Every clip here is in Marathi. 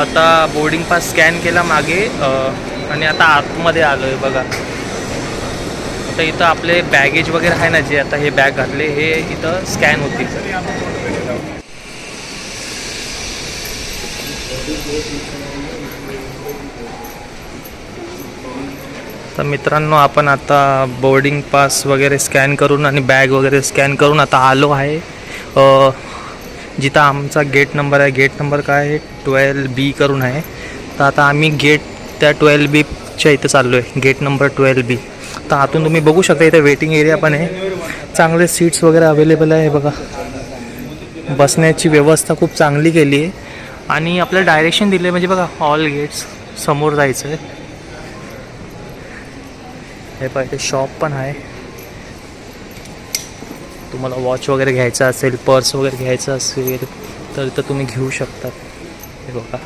आता बोर्डिंग पास स्कॅन केला मागे आणि आता आतमध्ये आलो आहे बघा. आता इथं आपले बॅगेज वगैरे आहे ना, जे आता हे बॅग घातले हे इथं स्कॅन होतील. तर मित्रांनो, आपण आता बोर्डिंग पास वगैरे स्कॅन करून आणि बॅग वगैरे स्कॅन करून आता आलो आहे जिथं आमचा गेट नंबर आहे. गेट नंबर काय आहे 12B करून आहे. तर आता आम्ही गेट त्या 12Bच्या इथं चाललो आहे, गेट नंबर 12B. तर आतून तुम्ही बघू शकता इथे वेटिंग एरिया पण आहे, चांगले सीट्स वगैरे अवेलेबल आहे बघा. बसण्याची व्यवस्था खूप चांगली केली आहे आणि आपल्याला डायरेक्शन दिले म्हणजे बघा, ऑल गेट्स समोर जायचं आहे. हे पाहिजे शॉप पण आहे, तुम्हाला वॉच वगैरे घ्यायचा असेल, पर्स वगैरे घ्यायचं असेल तर इथं तुम्ही घेऊ शकता. हे बघा,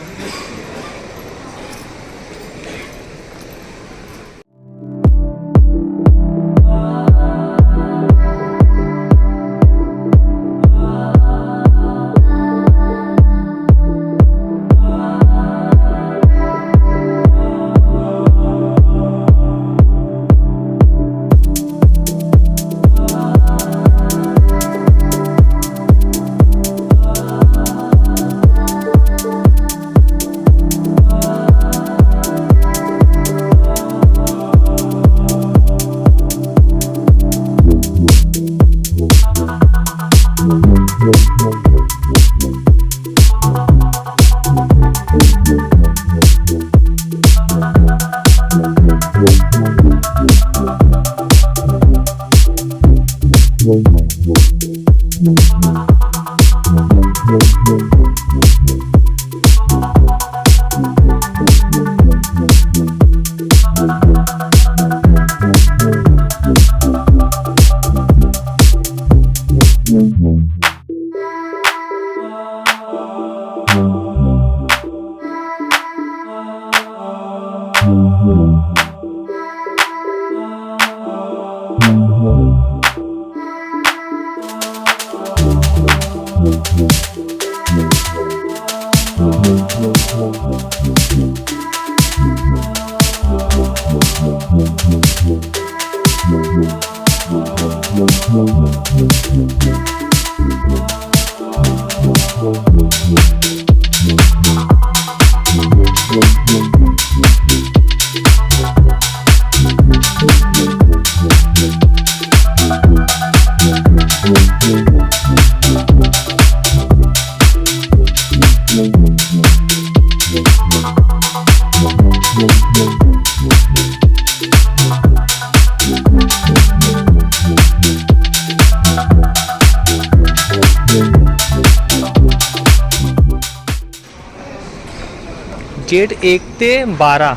गेट 1 ते 12.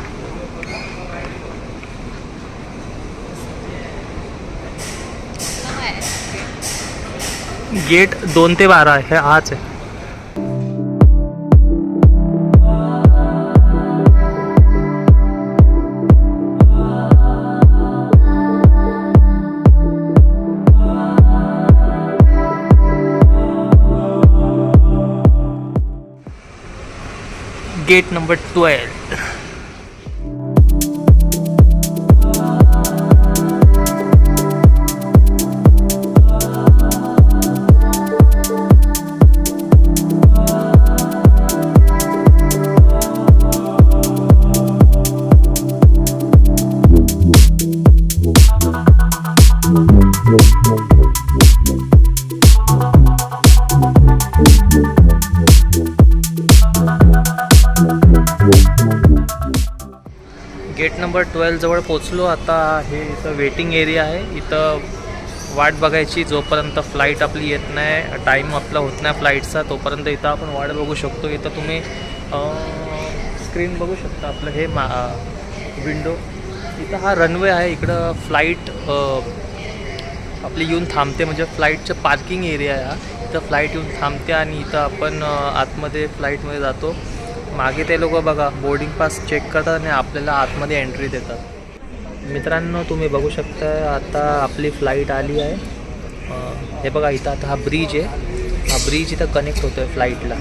गेट 2 ते 12 हे हाच आहे. Gate number 12. गेट नंबर 12 जवळ पोचलो. आता हे इथं वेटिंग एरिया आहे, इथं वाट बघायची जोपर्यंत फ्लाईट आपली येत नाही, टाईम आपला होत नाही फ्लाईटचा, तोपर्यंत इथं आपण वाट बघू शकतो. इथं तुम्ही स्क्रीन बघू शकता, आपलं हे विंडो. इथं हा रनवे आहे, इकडं फ्लाईट आपली येऊन थांबते, म्हणजे फ्लाईटचं पार्किंग एरिया आहे हा. इथं फ्लाईट येऊन थांबते आणि इथं आपण आतमध्ये फ्लाईटमध्ये जातो. मागे ते लोक बघा बोर्डिंग पास चेक करतात आणि आपल्याला आतमध्ये एंट्री देतात. मित्रांनो, तुम्ही बघू शकता आता आपली फ्लाईट आली आहे. हे बघा इथं आता हा ब्रिज आहे, हा ब्रिज इथं कनेक्ट होतो आहे फ्लाईटला.